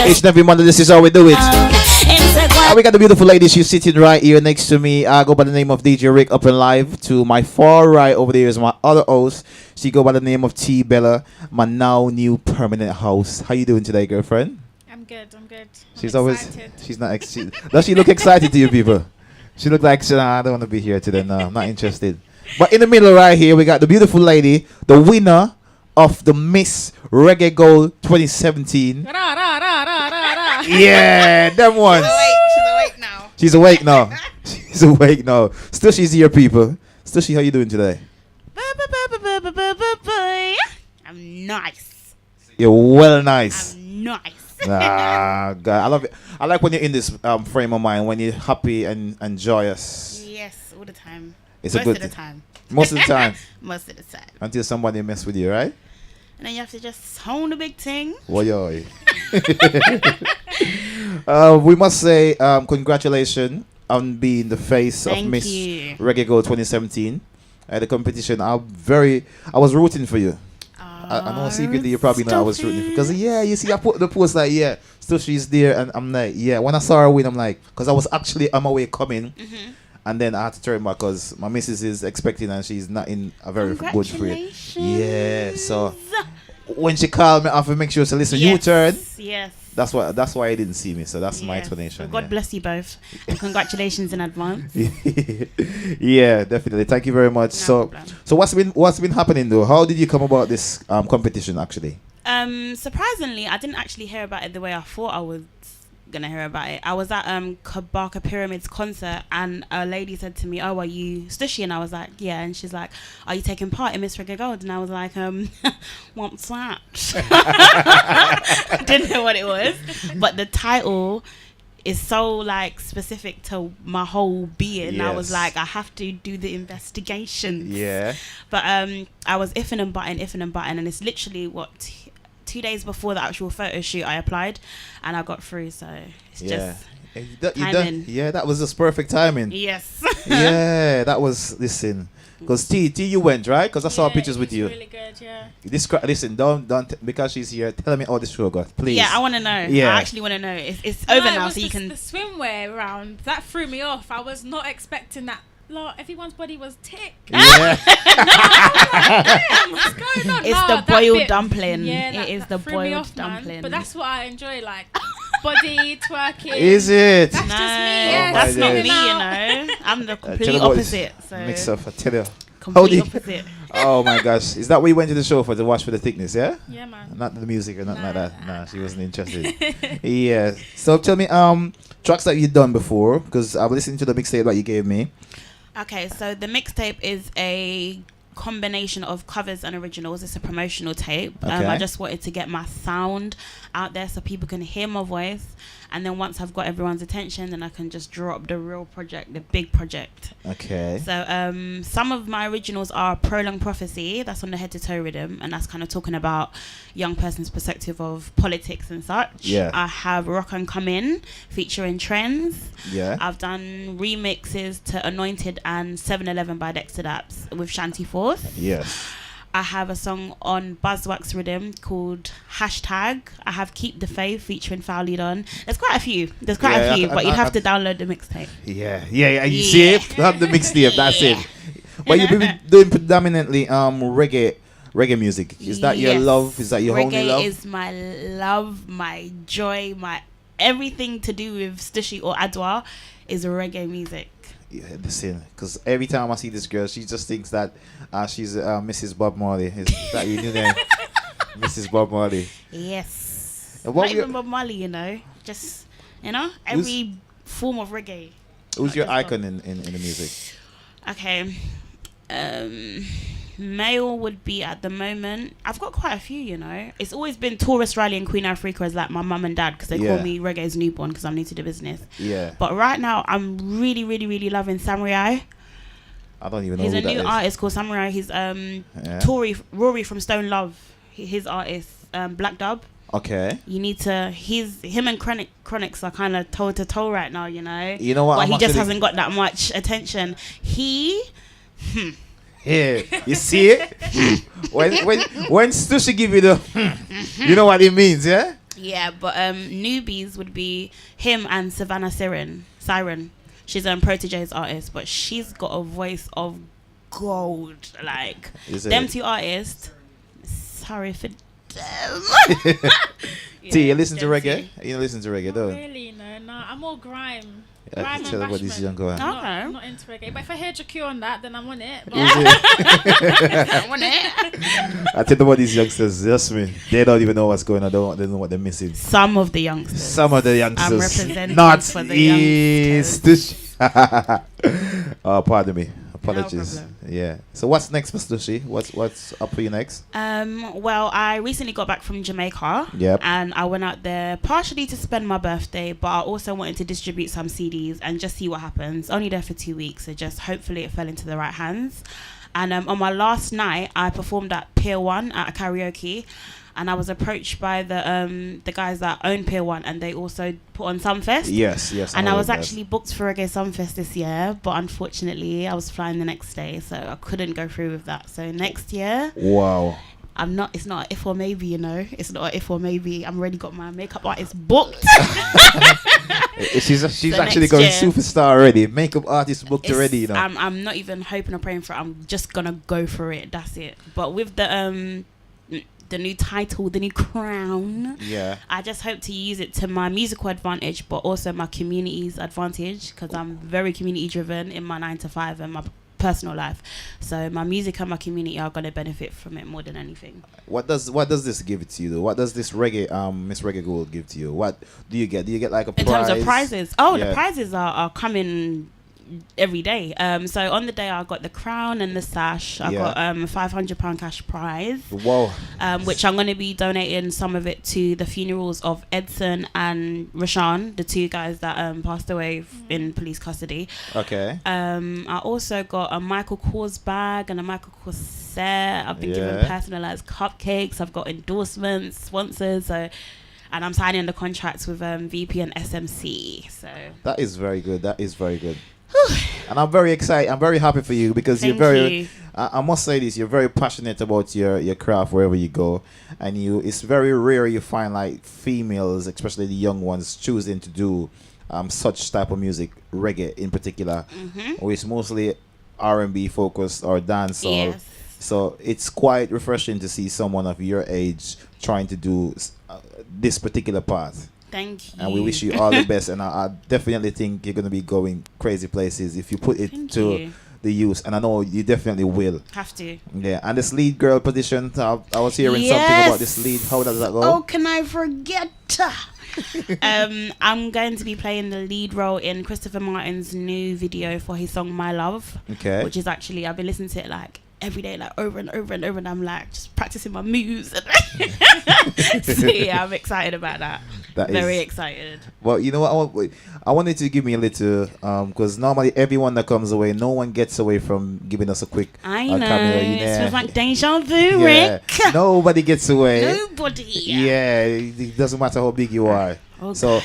Each and every Monday, this is how we do it. We got the beautiful lady. She's sitting right here next to me. I go by the name of DJ Rick Upnlive. To my far right over there is my other host. She go by the name of T Bella, my now new permanent host. How you doing today, girlfriend? I'm good. She's always. She's not. Does she look excited to you people? She look like I don't want to be here today. No, I'm not interested. But in the middle right here, we got the beautiful lady, the winner of the Miss Reggae Gold 2017. Yeah, them ones. She's awake now. She's awake now. Stushie's here, people. Stushie, how you doing today? I'm nice. You're well nice. I'm nice. Ah, God, I love it. I like when you're in this frame of mind, when you're happy and joyous. Yes, all the time. It's Most a good of the time. Most of the time. Most of the time. Until somebody mess with you, right? And then you have to just hone the big thing. Woyoy. We must say congratulations on being the face of Miss Reggae Gold 2017. At the competition, I was rooting for you. I know secretly you probably know I was rooting because you see I put the post like still she's there and I'm like when I saw her win I'm like because I was actually on my way coming and then I had to turn back because my missus is expecting and she's not in a very good frame. Yeah, so when she called me I have to make sure to listen. You turn. Yes. That's why I didn't see me. So that's my explanation. God bless you both. And congratulations in advance. Yeah, definitely. Thank you very much. So what's been happening though? How did you come about this competition actually? Surprisingly, I didn't actually hear about it the way I thought I was gonna hear about it. I was at Kabaka Pyramid's concert and a lady said to me, "Oh, are you Stushie?" And I was like, "Yeah." And she's like, "Are you taking part in Miss Reggae Gold?" And I was like, "What's that?" I didn't know what it was, but the title is so like specific to my whole being. I was like, I have to do the investigations. Yeah. But I was iffing and butting, and it's literally 2 days before the actual photo shoot I applied and I got through, so it's just timing. That was just perfect timing. Yes. Yeah, that was because T you went right because I saw pictures with you. Really good, yeah. Listen, don't because she's here. Tell me how the show got, please. Yeah, I want to know. Yeah. I actually want to know. It's over now, so you can. The swimwear round that threw me off. I was not expecting that. Everyone's body was tick. Yeah. What's going on? It's the boiled dumpling. Yeah, it is the boiled dumpling. Man. But that's what I enjoy, like body twerking. Is it? That's just me. Yes. That's not me, you know. I'm the complete opposite. So mix up, I tell you. Complete opposite. Oh my gosh. Is that what you went to the show for, to watch for the thickness, yeah? Yeah, man. Not the music or nothing like that. Nah, she wasn't interested. Yeah. So tell me, tracks that you've done before, because I've listened to the mixtape that you gave me. Okay, so the mixtape is a combination of covers and originals. It's a promotional tape. I just wanted to get my sound out there so people can hear my voice, and then once I've got everyone's attention, then I can just drop the real project, the big project. Okay. So some of my originals are Prolonged Prophecy, that's on the Head to Toe rhythm, and that's kind of talking about young person's perspective of politics and such. Yeah. I have Rock and Come In featuring Trends. Yeah. I've done remixes to Anointed and 7-Eleven by Dexter Daps with Shanty Force. Yes. I have a song on Buzzwax rhythm called Hashtag. I have Keep the Faith featuring Foully Don. There's quite a few, but you'd have to download the mixtape. Yeah. You see it? Have the mixtape, that's it. But you've been doing predominantly reggae music. Is that your love? Is that your only love? Reggae is my love, my joy, my everything to do with Stushie or Adwa is reggae music. Yeah, listen, because every time I see this girl, she just thinks that she's Mrs. Bob Marley. Is that your new name? Mrs. Bob Marley. Yes. Not even Bob Marley, you know. Just, every form of reggae. Who's your icon in the music? Okay. Male would be at the moment. I've got quite a few, you know. It's always been Taurus Riley and Queen Africa as like my mum and dad because they call me Reggae's newborn because I'm new to the business. Yeah. But right now, I'm really, really, really loving Samurai. I don't even know He's who a new artist called Samurai. He's Rory from Stone Love. His artist, Black Dub. Okay. You need to. Him and Chronics are kind of toe to toe right now, you know. You know what? But he just hasn't got that much attention. Yeah, you see it? when Stushie give you the you know what it means, yeah? Yeah, but newbies would be him and Savannah Siren. She's a Protege's artist, but she's got a voice of gold. Like, them two artists, sorry for them. T, you listen to reggae? You listen to reggae, though? Really? No. I'm more grime. I can tell about this young girl. I'm not into reggae. But if I hear Jackie on that, then I'm on it. But I'm on it. I tell you about these youngsters, just me. They don't even know what's going on. They don't know what they're missing. Some of the youngsters. I'm representing Not for the youngsters. Oh, pardon me. Apologies. No problem. Yeah. So what's next, Mr. Stushie? What's up for you next? Well, I recently got back from Jamaica. Yep. And I went out there partially to spend my birthday, but I also wanted to distribute some CDs and just see what happens. Only there for 2 weeks, so just hopefully it fell into the right hands. And on my last night, I performed at Pier 1 at a karaoke. And I was approached by the guys that own Pier 1, and they also put on Sumfest. Yes. And I was actually booked for Reggae Sumfest this year, but unfortunately I was flying the next day, so I couldn't go through with that. So next year, wow. It's not an if or maybe, you know. It's not an if or maybe. I'm already got my makeup artist booked. She's actually going superstar already. Makeup artist booked already, you know. I'm not even hoping or praying for it. I'm just gonna go for it. That's it. But with the new title, the new crown. Yeah. I just hope to use it to my musical advantage, but also my community's advantage, because I'm very community driven in my 9 to 5 and my personal life. So my music and my community are going to benefit from it more than anything. What does this give it to you though? What does this reggae Miss Reggae Gold give to you? What do you get? Do you get like a prize? In terms of prizes? Oh, yeah. The prizes are coming every day. So on the day I got the crown and the sash. I got £500 cash prize. Whoa. Which I'm going to be donating some of it to the funerals of Edson and Rashawn, the two guys that passed away in police custody. Okay. I also got a Michael Kors bag and a Michael Kors set. I've been given personalized cupcakes. I've got endorsements, sponsors. And I'm signing the contracts with VP and SMC. So that is very good. And I'm very excited. I'm very happy for you because I must say this, you're very passionate about your craft wherever you go, and it's very rare you find like females, especially the young ones, choosing to do such type of music, reggae in particular, or it's mostly R&B focused or dancehall. Yes. So it's quite refreshing to see someone of your age trying to do this particular path. Thank you. And we wish you all the best. And I definitely think you're going to be going crazy places if you put it to the use. And I know you definitely will. Have to. Yeah. And this lead girl position, I was hearing something about this lead. How does that go? Oh, can I forget? I'm going to be playing the lead role in Christopher Martin's new video for his song My Love. Okay. Which is actually, I've been listening to it like every day, like over and over and over, and I'm like just practicing my moves. So yeah, I'm excited about that. Very excited. Well, you know what? I wanted to give me a little, because normally everyone that comes away, no one gets away from giving us a quick cameo. It feels like deja vu, Rick. Nobody gets away. Nobody. Yeah, it doesn't matter how big you are. Oh, so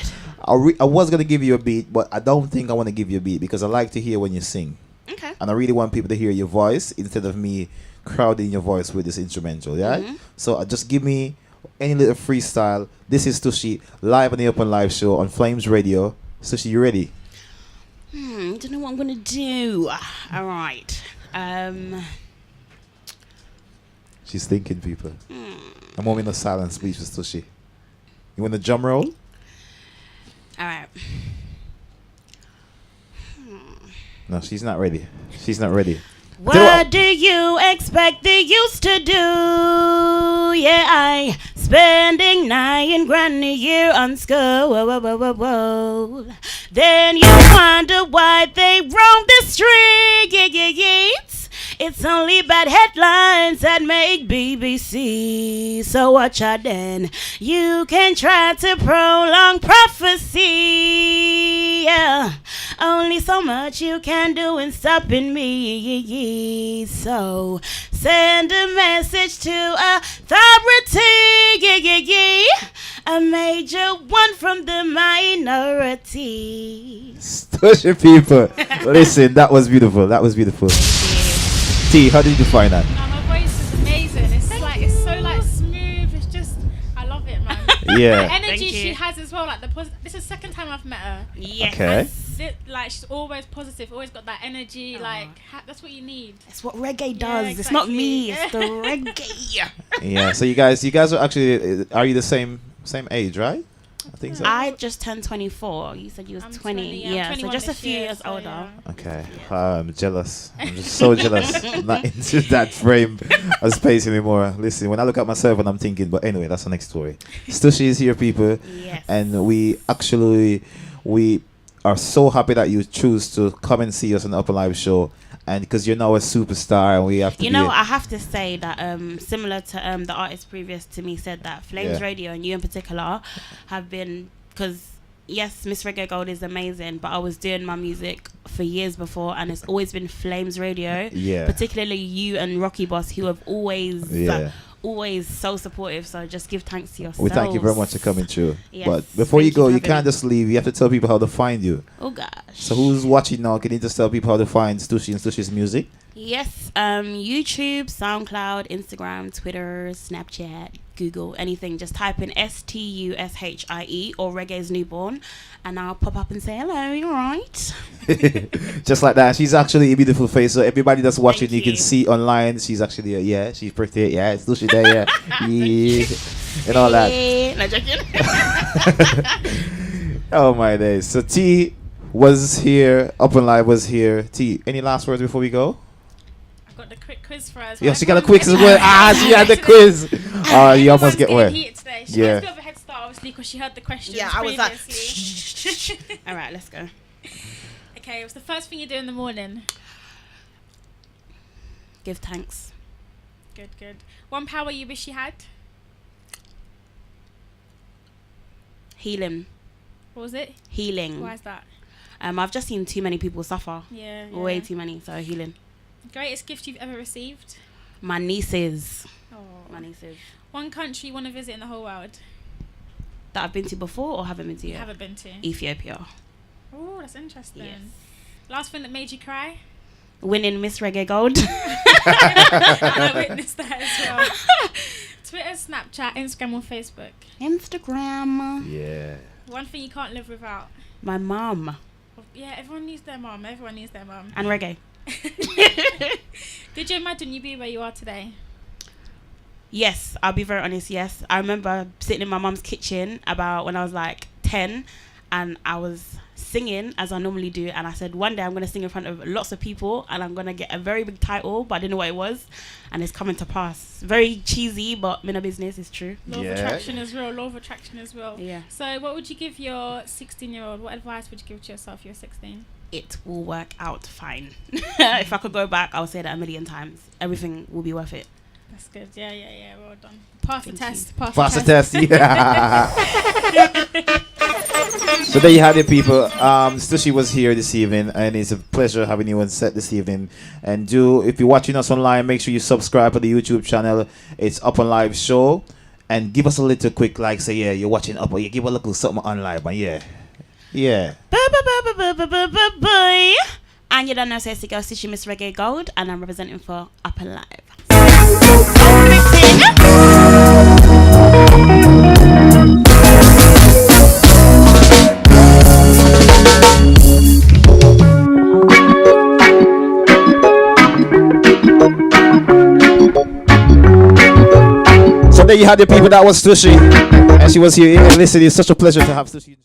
I was going to give you a beat, but I don't think I want to give you a beat because I like to hear when you sing. Okay. And I really want people to hear your voice instead of me crowding your voice with this instrumental, yeah? So just give me any little freestyle. This is Stushie, live on the Upnlive show on Flames Radio. Stushie, you ready? I don't know what I'm going to do. All right. She's thinking, people. I'm moving a silent speech with Stushie. You want the drum roll? All right. No, she's not ready. She's not ready. What do you expect they used to do? Yeah, I spending 9 grand a year on school. Then you wonder why they roam the streets. It's only bad headlines that make BBC. So watch out then. You can try to prolong prophecy. Yeah. Only so much you can do in stopping me. So send a message to authority. A major one from the minority. Stushie, people. Listen, that was beautiful. That was beautiful. T, how did you find that? My voice is amazing. It's so like smooth. It's just, I love it, man. Yeah. The energy Thank she you. has as well, like this is the second time I've met her. Yes. Okay. Like she's always positive, always got that energy. Like that's what you need. It's what reggae does. Yeah, It's not me. exactly. It's the reggae. Yeah. So you guys are actually, are you the same age, right? I think so. I just turned 24. You said you was I'm 20. 20, Yeah, I'm so 21 just a this few year, years so older. yeah. Okay. I'm jealous. I'm just so jealous. I'm not into that frame of space anymore. Listen, when I look at myself and I'm thinking, but anyway, that's the next story. Stushie is here, people. Yes. And we are so happy that you choose to come and see us on the Upnlive show. And because you're now a superstar, and we have to. You know, I have to say that similar to the artist previous to me said that Flames Radio and you in particular have been, because yes, Miss Reggae Gold is amazing, but I was doing my music for years before, and it's always been Flames Radio. Yeah. Particularly you and Rocky Boss, who have always so supportive. So just give thanks to yourselves. We thank you very much for coming through. Yes, But before you thank you go, for you having can't me. just leave. You have to tell people how to find you. Oh gosh. So who's watching now? Can you just tell people how to find Stushie and Stushie's music? Yes, YouTube, SoundCloud, Instagram, Twitter, Snapchat, Google, anything. Just type in STUSHIE or Reggae's Newborn, and I'll pop up and say hello. You alright? Just like that. She's actually a beautiful face. So everybody that's watching, Thank you can you. see online. She's actually she's pretty. Yeah, it's Stushie there. Yeah, and all that. No joking. Oh my days. So T was here. Upnlive was here. T, any last words before we go? I've got the quick quiz for us. Yeah, she got a quiz as well. She had the quiz. Oh, you almost get wet. wet. She Yeah. has a bit of a head start, obviously, because she heard the questions Yeah, I was like, previously. all right, let's go. Okay, what's the first thing you do in the morning? Give thanks. Good. One power you wish you had? Healing. What was it? Healing. Why is that? I've just seen too many people suffer. Yeah. Way too many. So healing. Greatest gift you've ever received? My nieces. Oh. My nieces. One country you want to visit in the whole world? That I've been to before or haven't been to You yet? haven't been to? Ethiopia. Oh, that's interesting. Yes. Last thing that made you cry? Winning Miss Reggae Gold. I witnessed that as well. Twitter, Snapchat, Instagram or Facebook? Instagram. Yeah. One thing you can't live without? My mum. Yeah, everyone needs their mum. Everyone needs their mum. And reggae. Did you imagine you'd be where you are today? Yes, I'll be very honest, yes. I remember sitting in my mum's kitchen about when I was like 10, and I was singing as I normally do, and I said one day I'm going to sing in front of lots of people and I'm going to get a very big title, but I didn't know what it was, and it's coming to pass. Very cheesy, but in a business, it's true. Law of attraction is real. Law of attraction as well. Yeah. So what would you give your 16-year-old? What advice would you give to yourself? You're 16. It will work out fine. If I could go back, I would say that a million times. Everything will be worth it. That's good. Yeah. Well done. Pass the Thank test. you. Pass the test. Yeah. So there you have it, people. Stushie was here this evening, and it's a pleasure having you on set this evening. And if you're watching us online, make sure you subscribe to the YouTube channel. It's Upnlive Show, and give us a little quick like. Say yeah, you're watching Up, or you give a little something on live, man. Yeah. Bye. And you don't know, so it's the girl Stushie Miss Reggae Gold, and I'm representing for Upnlive. So there you had the people. That was Stushie, and she was here. Listen, it's such a pleasure to have Stushie.